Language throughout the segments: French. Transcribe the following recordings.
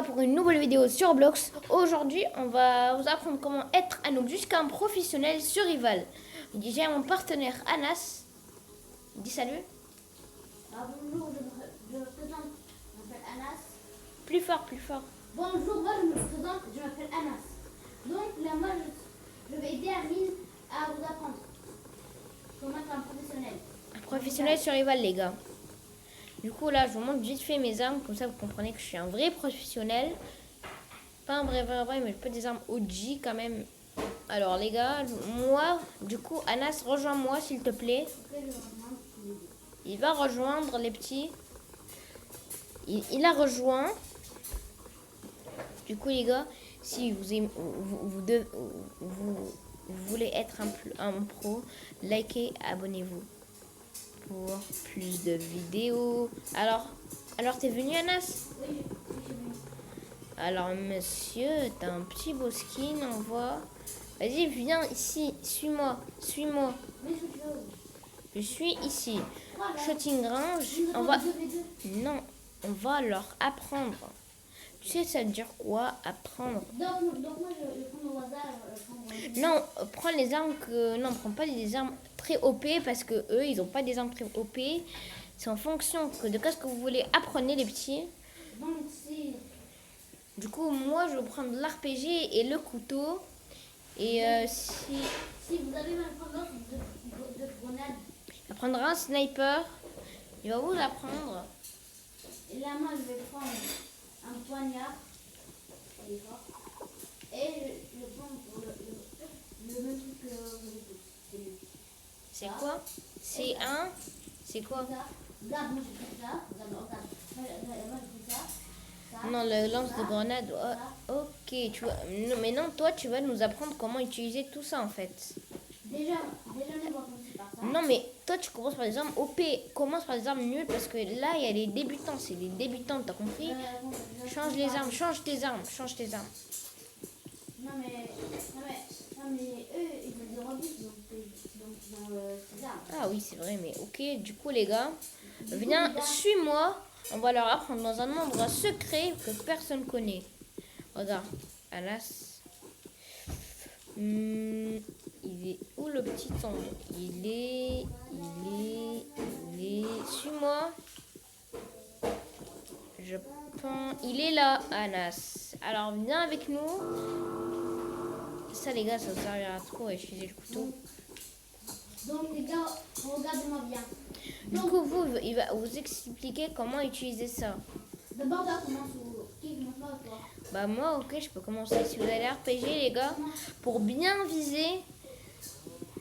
Pour une nouvelle vidéo sur Roblox. Aujourd'hui, on va vous apprendre comment être un noob jusqu'à un professionnel sur Rival. J'ai mon partenaire Anas. Dis salut. Bonjour, je me présente, je m'appelle Anas. Plus fort, plus fort. Bonjour, moi je me présente, je m'appelle Anas. Donc là, moi je vais aider Amine à vous apprendre comment être un professionnel. Un professionnel sur Rival, les gars. Du coup, là, je vous montre vite fait mes armes. Comme ça, vous comprenez que je suis un vrai professionnel. Pas un vrai, mais pas des armes OG quand même. Alors, les gars, moi, du coup, Anas, rejoins-moi s'il te plaît. Ok, je vais rejoindre tous les deux. Il va rejoindre les petits. Il a rejoint. Du coup, les gars, si vous, aimez, vous voulez être un pro, likez, abonnez-vous pour plus de vidéos. Alors t'es venu, Anas? Oui, je vais. Alors, monsieur, t'as un petit beau skin, on voit. Vas-y, viens ici, suis-moi, suis-moi. Mais je veux. Je suis ici. Voilà. Shooting range, on va... Non, on va leur apprendre. Tu sais, ça veut dire quoi, apprendre? Donc moi je prends au hasard. Non, prends les armes que... Non, prends pas des armes très OP parce que eux, ils ont pas des armes très OP. C'est en fonction de ce que vous voulez. Apprenez les petits. Donc si Du coup, moi, je vais prendre l'RPG et le couteau. Et vous avez même tendance de grenade, il prendra un sniper. Il va vous apprendre. et là moi je vais prendre un poignard. Il est fort. Et je prends le même truc que vous tous. C'est lui. C'est quoi? C'est un... C'est quoi? Ça. Regarde, moi j'ai fait ça. Regarde. Moi j'ai fait ça. Ça. Non, le lance de Ça. grenade. Oh, ok, tu vois. Non, mais non, toi, tu vas nous apprendre comment utiliser tout ça en fait. Déjà, on va commencer par ça. Non, mais toi, tu commences par des armes OP. Commence par des armes nulles parce que là, il y a les débutants. C'est les débutants, t'as compris? Change les armes, change tes armes, change tes armes. Non mais eux, ils veulent des rebutes, donc ils ont ces armes. Ah oui, c'est vrai, mais ok. Du coup, les gars, viens, suis-moi. On va leur apprendre dans un endroit secret que personne connaît. Regarde, Anas. Il est où le petit ange? Il est. Suis-moi. Je pense. Il est là, Anas. Alors, viens avec nous. Ça, les gars, ça servira trop à utiliser le couteau. Donc les gars, regardez-moi bien. Du coup, il va vous expliquer comment utiliser ça. D'abord, là, commence qui commence pas toi? Bah moi, ok, je peux commencer. Si vous allez RPG, les gars, pour bien viser,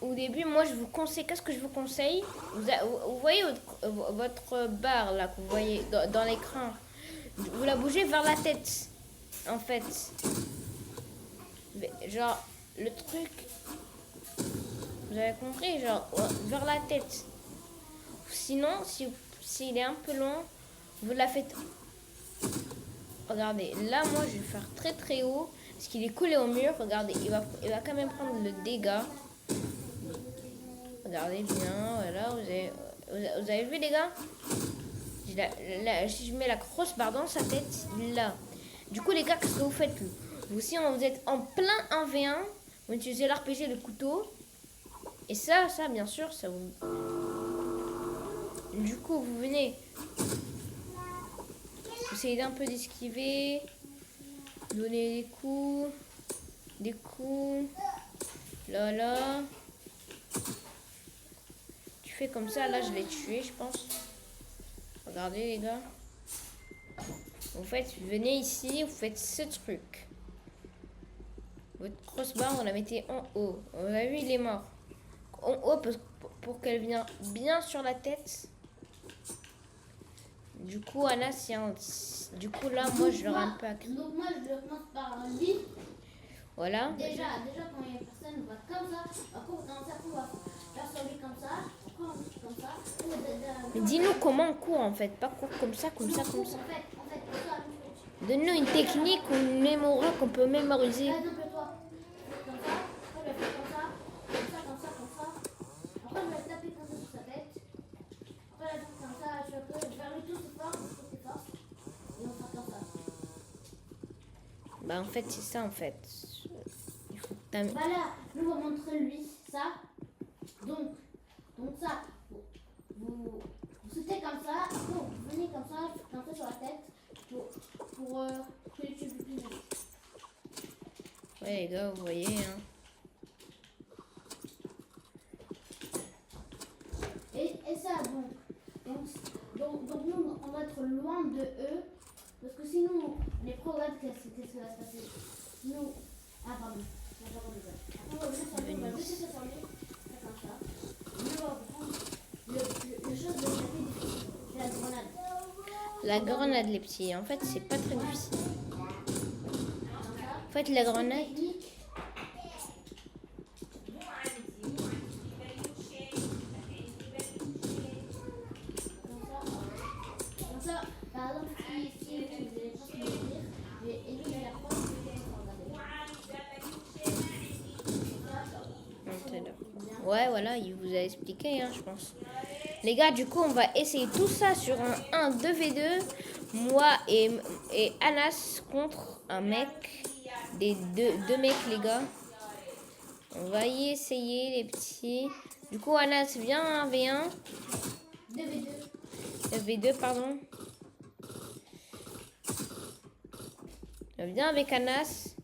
au début, moi, je vous conseille, qu'est-ce que je vous conseille? Vous voyez votre barre, là, que vous voyez dans l'écran. Vous la bougez vers la tête, en fait. Genre, le truc, vous avez compris? Genre, vers la tête. Sinon, s'il est un peu loin, vous la faites... Regardez, là, moi, je vais faire très très haut. Parce qu'il est collé au mur. Regardez, il va quand même prendre le dégât. Regardez bien, voilà. Vous avez vu, les gars? Si je mets la grosse barre dans sa tête, là. Du coup, les gars, qu'est-ce que vous faites? Vous, si vous êtes en plein 1v1, vous utilisez l'RPG, le couteau. Et ça, bien sûr, ça vous... Du coup, vous venez... Vous essayez un peu d'esquiver, donner des coups, là. Tu fais comme ça, là je l'ai tué, je pense. Regardez les gars. Vous venez ici, vous faites ce truc. Votre crossbar, vous la mettez en haut. Vous avez vu, il est mort. En haut pour qu'elle vienne bien sur la tête. Du coup, Anas, du coup, là, moi, je leur ai un peu à crier. Donc moi, je commence par lui. Voilà. Déjà, quand il y a personne, on va comme ça. Après, on va faire sur lui comme ça. Après, on fait comme ça. Mais dis-nous comment on court, en fait. Pas court comme ça. En fait, comme ça. Donne-nous une technique ou une mémoire qu'on peut mémoriser. Par exemple, toi, comme ça. Après, je vais faire comme ça. Après, je vais taper comme ça sur sa tête. Après, je vais faire comme ça, je vais vers lui tout c'est fort. Et on va faire comme ça. Bah en fait c'est ça en fait. Il faut que t'am- Voilà, nous on va montrer lui ça. Donc ça, vous sautez comme ça, vous venez comme ça sur la tête pour que les tue plus vite. Ouais les gars, vous voyez hein. Et ça, donc nous, on va être loin de eux, parce que sinon, on est pro, regarde qu'est-ce qui va se passer. Nous, ah pardon, on va laisser ça sur lui, c'est comme ça. Nous, on va prendre le chose de difficile, c'est la grenade. La grenade les petits, en fait c'est pas très difficile. Comme ça. En fait la grenade, Technique. Comme ça, par exemple, si vous avez pas pu le dire, et lui il a la preuve, vous allez regarder. ouais voilà, il vous a expliqué hein, je pense. Les gars, du coup on va essayer tout ça sur un 2v2. Moi et Anas contre un mec. Deux mecs les gars. On va y essayer les petits. Du coup Anas viens un V1. 2v2. V2 pardon. Viens avec Anas.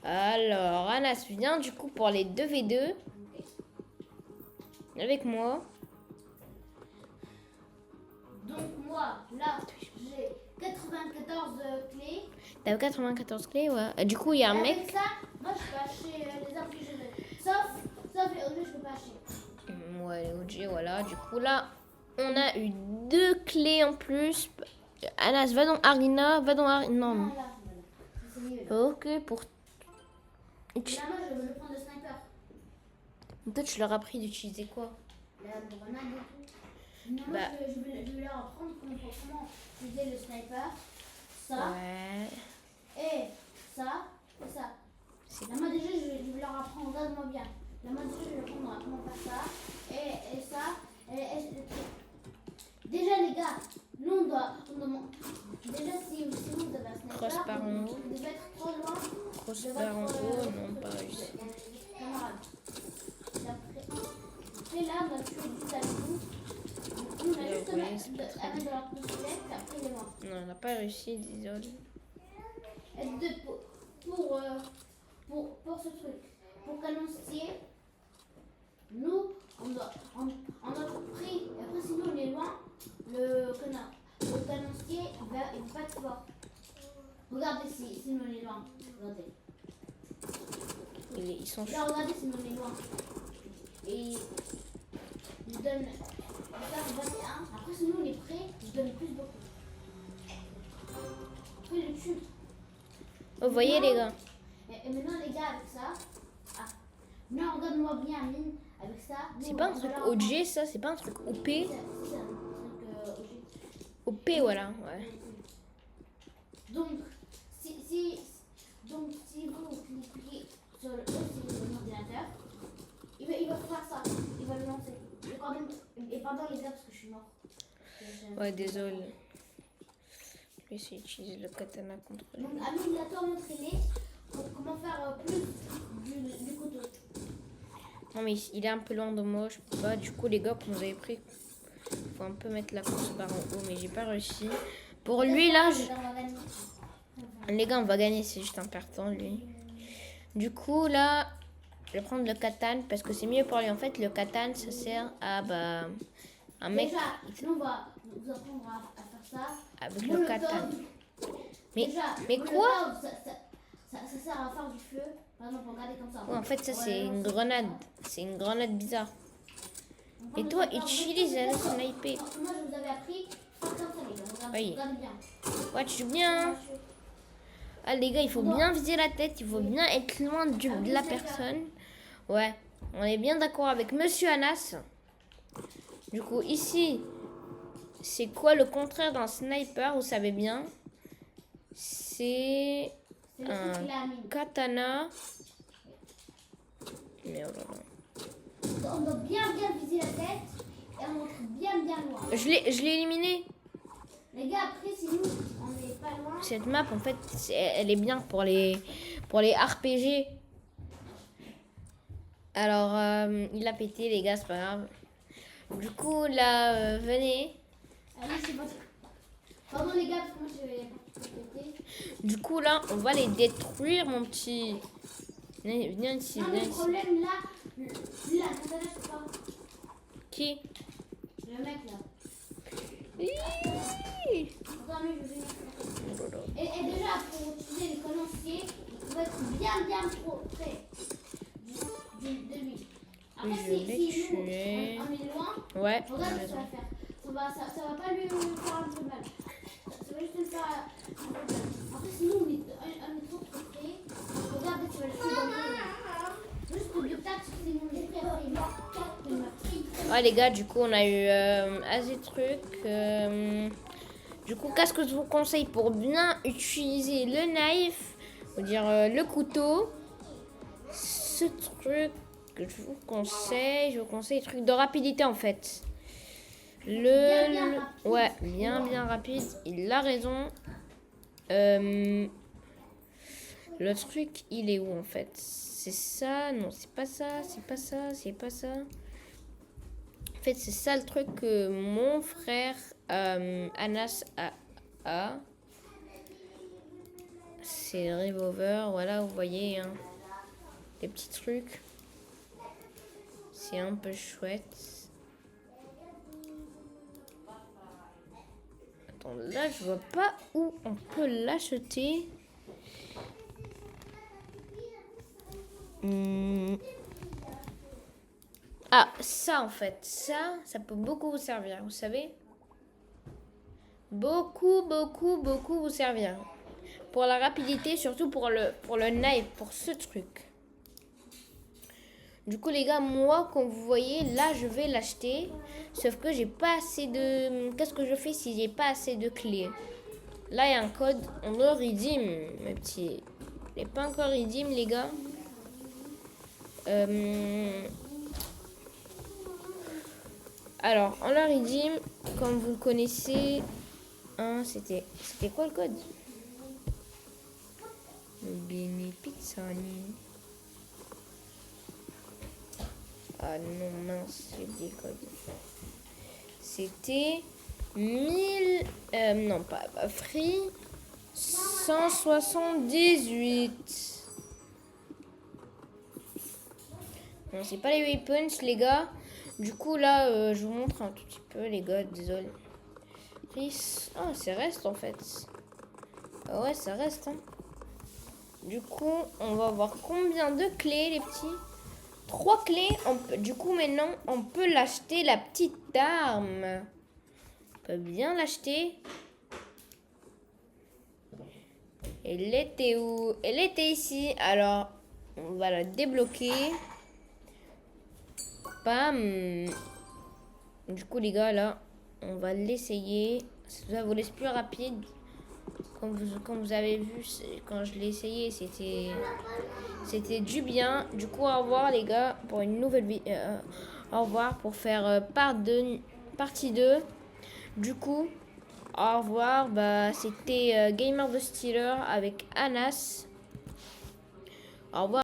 Alors Anas viens du coup pour les 2v2. Avec moi. Donc moi, là, j'ai 94 clés. T'as 94 clés, ouais. Du coup, il y a un Et mec. avec ça, moi je peux acheter les armes que je veux. Sauf les objets, je peux pas acheter. Ouais, les OG, voilà. Du coup, là, on a eu 2 clés en plus. Anas, va dans Arena. Va dans Arena. Non, Non. là, c'est mieux. Là. Ok, pour. Là, moi, je veux le prendre le sniper. Toi, tu leur as appris d'utiliser quoi? La grenade et tout. Non, Bah. moi, je vais leur apprendre comment utiliser le sniper. Ça. Ouais. Et ça. Et ça. Là, moi, déjà, je vais leur apprendre. Regarde-moi bien. Là, moi, déjà, je vais leur apprendre comment faire ça. Et ça. Déjà, les gars, nous, on doit déjà, si vous avez un sniper, Cross par en haut. vous devez être trop loin. Cross de par en votre, haut, non, pas réussi. camarade. Après, là, on a tué 10 avec nous. Nous, on a juste Ouais, à c'est mettre pas très dans leur pistolet, puis après, il est mort. Non, on n'a pas réussi, désolé. Et pour ce truc, pour canoncier, nous, on a pris, et après sinon on est loin, le canoncier, il va être fort. Regardez sinon on est loin, regardez. Ils sont Là, regardez sinon on est loin. Et je donne, ça 21, après sinon on est prêt, je donne plus beaucoup. Après le tue. Oh, vous voyez, les gars. Et maintenant, les gars, avec ça. Ah. Non, regarde-moi bien, Amine. Avec ça. C'est pas un truc OG, ça? C'est pas un truc OP? C'est un truc OG. OP, voilà, ouais. Donc, si vous cliquez sur l'ordinateur, il va faire ça. Il va le lancer. Et pardon, les gars, parce que je suis mort. Ouais, désolé. Je vais essayer d'utiliser le katana contre lui. Donc, Amine, là, toi, montrez-les comment faire plus du couteau. Non, mais il est un peu loin de moi, je peux pas. Du coup, les gars, qu'on nous avait pris, faut un peu mettre la course barre en haut, mais j'ai pas réussi. Pour lui, là, les gars, on va gagner, c'est juste un perdant, lui. Du coup, là, je vais prendre le katana parce que c'est mieux pour lui. En fait, le katana, ça sert à, bah, un mec Déjà, nous, on va vous apprendre à faire ça. avec le Molotov. katana. Mais, Déjà, mais Molotov, quoi? ça sert à faire du feu. Par exemple, regardez comme ça. Ouais, en fait, ça, On va c'est le une lancer. grenade. C'est une grenade bizarre. On prend Et le toi, sniper. utilise un Moi, sniper. je vous avais appris faire comme ça, les gars. Oui. Regardez bien. Ouais, tu joues bien. Ah, les gars, il faut bien viser la tête. Il faut bien être loin de la personne. Ouais, on est bien d'accord avec Monsieur Anas. Du coup, ici, c'est quoi le contraire d'un sniper? Vous savez bien. C'est C'est le un truc là, Amine. katana. Mais oh là là. On doit bien viser la tête et on montre bien bien loin. Je l'ai éliminé. Les gars, après, si nous, on n'est pas loin. Cette map, en fait, elle est bien pour les RPG. Alors, il a pété, les gars, c'est pas grave. Du coup, là, venez. Allez, c'est parti. Pardon, les gars, parce que moi, je vais pas péter. Du coup, là, on va les détruire, mon petit. Viens ici, Non, viens mais le ici. problème, là, quand t'as là, je peux pas. Qui? Le mec, là. Hihi. Attends, mais je vais venir. Et déjà, pour utiliser les colonciers, il faut être bien trop près de lui. Après, Je l'ai si nous, tué. on est loin, Ouais, regarde t'as ce que ça raison. va faire. Ça va pas lui faire un peu mal. Ça va juste lui faire un peu mal. Après, sinon, on est trop près. Regarde, tu vas le tuer dans le dos. Juste deux tacs, sinon on est prêt. Après, il meurt. Il meurt. Ouais, les gars, du coup, on a eu assez de trucs. Du coup, qu'est-ce que je vous conseille pour bien utiliser le knife, on va dire le couteau? Ce truc que je vous conseille les trucs de rapidité en fait. Bien rapide. Ouais, bien rapide. Il a raison. Le truc, il est où en fait? C'est ça? Non, c'est pas ça. C'est pas ça. C'est pas ça. En fait, c'est ça le truc que mon frère Anas a. C'est le revolver. Voilà, vous voyez, hein, les petits trucs. C'est un peu chouette. Attends, là, je vois pas où on peut l'acheter. Ah, ça en fait, ça peut beaucoup vous servir, vous savez. Beaucoup vous servir. Pour la rapidité, surtout pour le knife, pour ce truc. Du coup, les gars, moi, comme vous voyez, là, je vais l'acheter. Sauf que j'ai pas assez de... Qu'est-ce que je fais si j'ai pas assez de clés? Là, il y a un code. On le redeem, mes petits. Il n'est pas encore redeem, les gars. Alors, on le redeem, comme vous le connaissez. Hein, c'était quoi le code? Bini Pizzani. Ah non, mince, j'ai oublié le code. C'était 1000... non, pas free. 178. Non, c'est pas les weapons, les gars. Du coup, là, je vous montre un tout petit peu, les gars. Désolé. Oh, ça reste, en fait. Ah ouais, ça reste, hein. Du coup, on va voir combien de clés, les petits. 3 clés. Du coup, maintenant, on peut l'acheter, la petite arme. On peut bien l'acheter. Elle était où? Elle était ici. Alors, on va la débloquer. Bam. Du coup, les gars, là, on va l'essayer. Ça vous laisse plus rapide. Comme vous avez vu, quand je l'ai essayé, c'était du bien. Du coup, au revoir, les gars, pour une nouvelle vidéo. Au revoir pour faire partie 2. Du coup, au revoir. Bah, c'était Gamer the Stealer avec Anas. Au revoir.